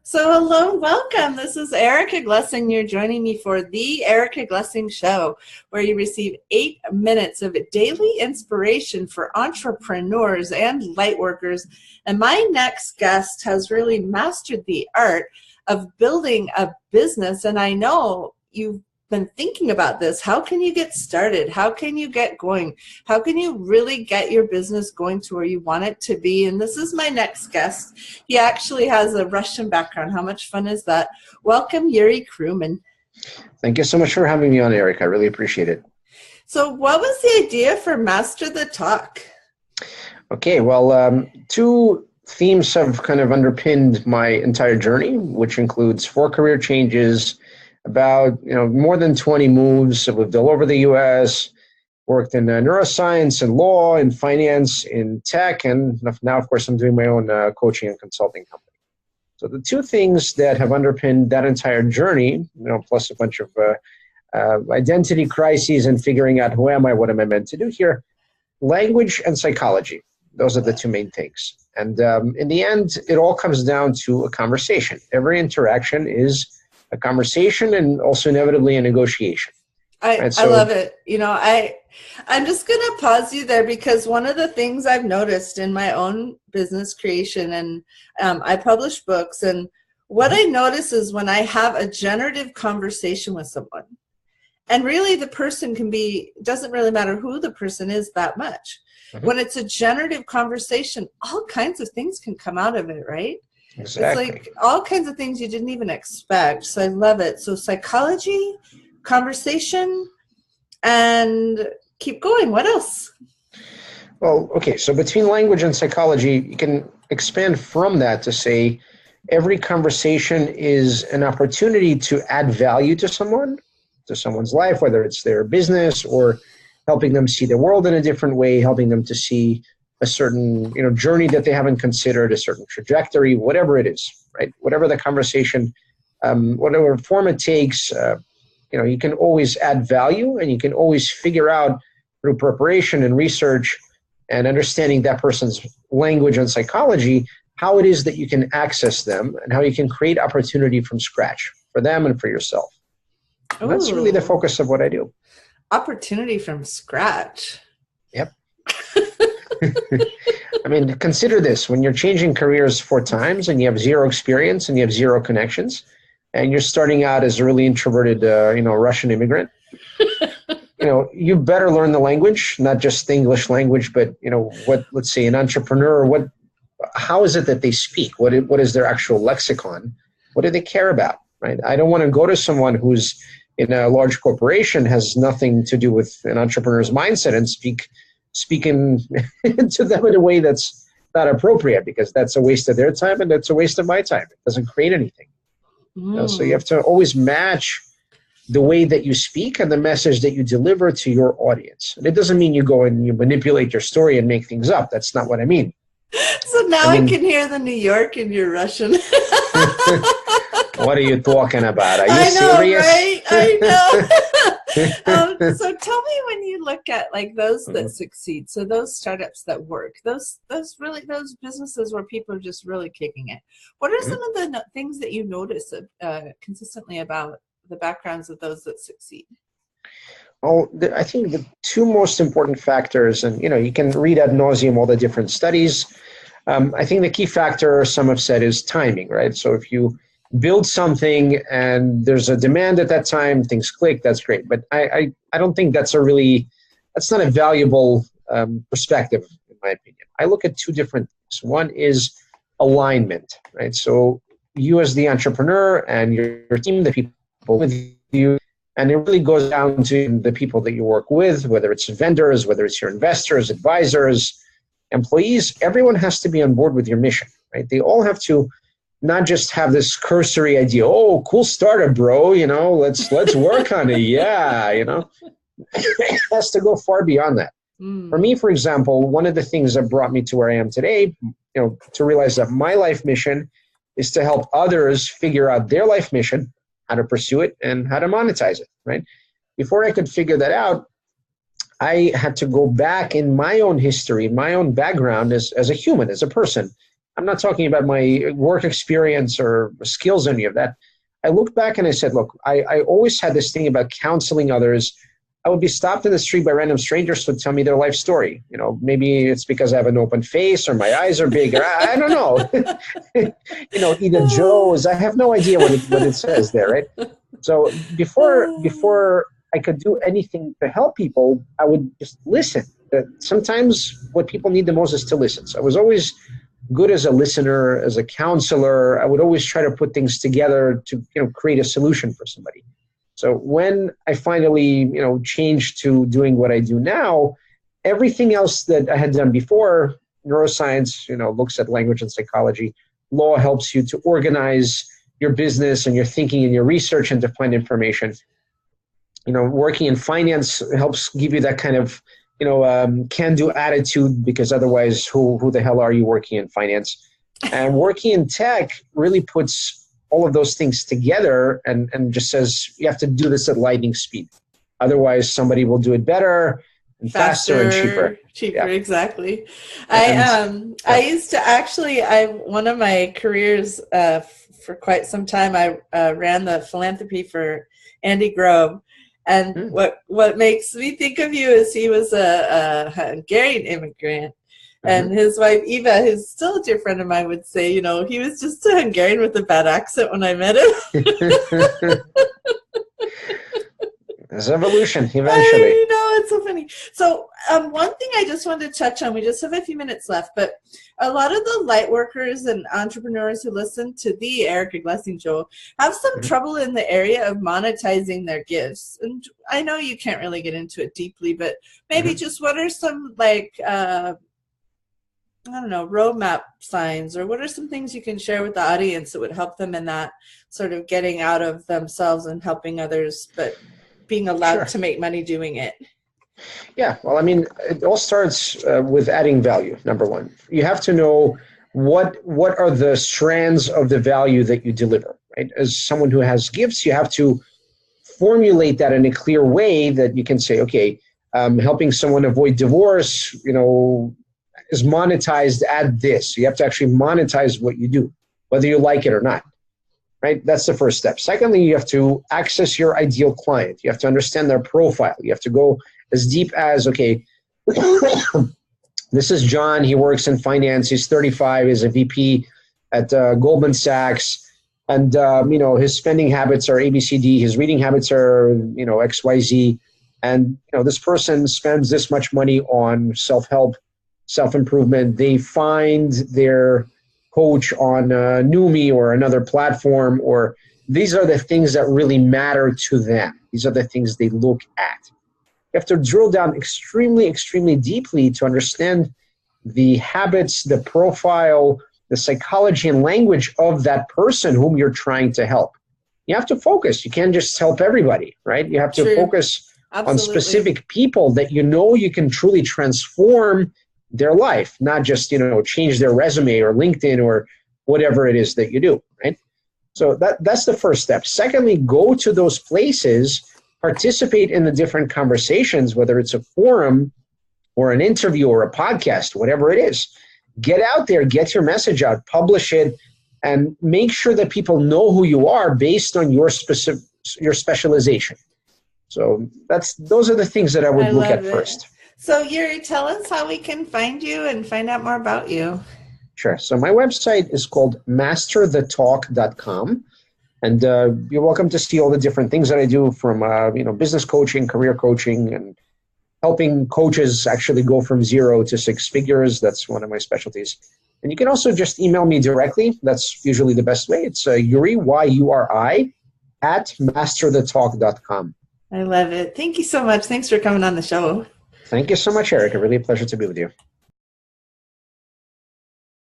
So hello, welcome. This is Erica Glessing. You're joining me for the Erica Glessing Show, where you receive 8 minutes of daily inspiration for entrepreneurs and lightworkers. And my next guest has really mastered the art of building a business. And I know you've been thinking about this. How can you get started? How can you get going? How can you really get your business going to where you want it to be? And this is my next guest. He actually has a Russian background. How much fun is that? Welcome, Yuri Kruman. Thank you so much for having me on, Eric. I really appreciate it. So what was the idea for Master the Talk? Okay, well, two themes have kind of underpinned my entire journey, which includes 4 career changes, about more than 20 moves. I've lived all over the U.S., worked in neuroscience and law and finance in tech, and now, of course, I'm doing my own coaching and consulting company. So the two things that have underpinned that entire journey, plus a bunch of identity crises and figuring out who am I, what am I meant to do here, language and psychology. Those are the two main things. And in the end, it all comes down to a conversation. Every interaction is a conversation and also inevitably a negotiation. I love it. I'm just going to pause you there because one of the things I've noticed in my own business creation, and I publish books, and what I notice is when I have a generative conversation with someone, and really the person doesn't really matter who the person is that much. Mm-hmm. When it's a generative conversation, all kinds of things can come out of it, right? Exactly. It's like all kinds of things you didn't even expect. So I love it. So psychology, conversation, and keep going. What else? Well, okay. So between language and psychology, you can expand from that to say every conversation is an opportunity to add value to someone's life, whether it's their business or helping them see the world in a different way, helping them to see a certain journey that they haven't considered, a certain trajectory, whatever it is, right? Whatever the conversation, whatever form it takes, you can always add value, and you can always figure out through preparation and research and understanding that person's language and psychology, how it is that you can access them and how you can create opportunity from scratch for them and for yourself. And that's really the focus of what I do. Opportunity from scratch. Yep. I mean, consider this. When you're changing careers 4 times and you have 0 experience and you have 0 connections, and you're starting out as a really introverted, Russian immigrant, you better learn the language, not just the English language, but, let's say an entrepreneur, how is it that they speak? What is their actual lexicon? What do they care about, right? I don't want to go to someone who's in a large corporation, has nothing to do with an entrepreneur's mindset and speaking to them in a way that's not appropriate, because that's a waste of their time and that's a waste of my time. It doesn't create anything. So you have to always match the way that you speak and the message that you deliver to your audience. And it doesn't mean you go and you manipulate your story and make things up. That's not what I mean. So now I can hear the New York in your Russian. What are you talking about? Are you serious? Right? I know. So tell me, when you look at like those that succeed, so those startups that work, those businesses where people are just really kicking it, what are some of the things that you notice consistently about the backgrounds of those that succeed? Well, I think the 2 most important factors, and you can read ad nauseum all the different studies. I think the key factor, some have said, is timing, right? So if you build something and there's a demand at that time, things click, that's great. But I don't think that's not a valuable perspective, in my opinion. I look at 2 different things. One is alignment, right? So you as the entrepreneur and your team, the people with you, and it really goes down to the people that you work with, whether it's vendors, whether it's your investors, advisors, employees, everyone has to be on board with your mission, right? They all have to not just have this cursory idea, oh, cool startup, bro, let's work on it. Yeah, it has to go far beyond that. For me, for example, one of the things that brought me to where I am today, to realize that my life mission is to help others figure out their life mission, how to pursue it, and how to monetize it, right? Before I could figure that out, I had to go back in my own history, my own background as a human, as a person. I'm not talking about my work experience or skills, any of that. I looked back and I said, look, I always had this thing about counseling others. I would be stopped in the street by random strangers who would tell me their life story. You know, maybe it's because I have an open face or my eyes are big, or I don't know. You know, Eda Joe's. I have no idea what it says there, right? So before I could do anything to help people, I would just listen. Sometimes what people need the most is to listen. So I was always good as a listener, as a counselor. I would always try to put things together to, you know, create a solution for somebody. So when I finally, you know, changed to doing what I do now, everything else that I had done before, neuroscience, you know, looks at language and psychology, law helps you to organize your business and your thinking and your research and to find information. You know, working in finance helps give you that kind of, you know, can-do attitude, because otherwise, who the hell are you working in finance? And working in tech really puts all of those things together and just says, you have to do this at lightning speed. Otherwise, somebody will do it better and faster and cheaper. Yeah. Exactly. I used to actually, one of my careers for quite some time, I ran the philanthropy for Andy Grove. And what makes me think of you is he was a Hungarian immigrant. And his wife, Eva, who's still a dear friend of mine, would say, you know, he was just a Hungarian with a bad accent when I met him. There's evolution, eventually. I know, it's so funny. So one thing I just wanted to touch on, we just have a few minutes left, but a lot of the light workers and entrepreneurs who listen to the Erica Glessing Show have some trouble in the area of monetizing their gifts. And I know you can't really get into it deeply, but maybe just what are some, like, I don't know, roadmap signs, or what are some things you can share with the audience that would help them in that sort of getting out of themselves and helping others, but being allowed to make money doing it? Yeah, well, I mean, it all starts with adding value, number one. You have to know what are the strands of the value that you deliver, right? As someone who has gifts, you have to formulate that in a clear way that you can say, okay, helping someone avoid divorce, you know, is monetized at this. You have to actually monetize what you do, whether you like it or not, right? That's the first step. Secondly, you have to access your ideal client. You have to understand their profile. You have to go as deep as, okay, this is John. He works in finance. He's 35. He's a VP at Goldman Sachs. And, you know, his spending habits are ABCD. His reading habits are, you know, XYZ. And, you know, this person spends this much money on self-help, self-improvement. They find their coach on Numi or another platform, or these are the things that really matter to them. These are the things they look at. You have to drill down extremely, extremely deeply to understand the habits, the profile, the psychology and language of that person whom you're trying to help. You have to focus. You can't just help everybody, right? You have to focus on specific people that you know you can truly transform their life, not just, you know, change their resume or LinkedIn or whatever it is that you do, right? So that's the first step. Secondly, go to those places, participate in the different conversations, whether it's a forum or an interview or a podcast, whatever it is. Get out there, get your message out, publish it, and make sure that people know who you are based on your specialization. So those are the things that I would look at first. So Yuri, tell us how we can find you and find out more about you. Sure. So my website is called masterthetalk.com. And you're welcome to see all the different things that I do, from you know, business coaching, career coaching, and helping coaches actually go from 0 to 6 figures. That's one of my specialties. And you can also just email me directly. That's usually the best way. It's Yuri, Y-U-R-I, at masterthetalk.com. I love it. Thank you so much. Thanks for coming on the show. Thank you so much, Erica. Really a pleasure to be with you.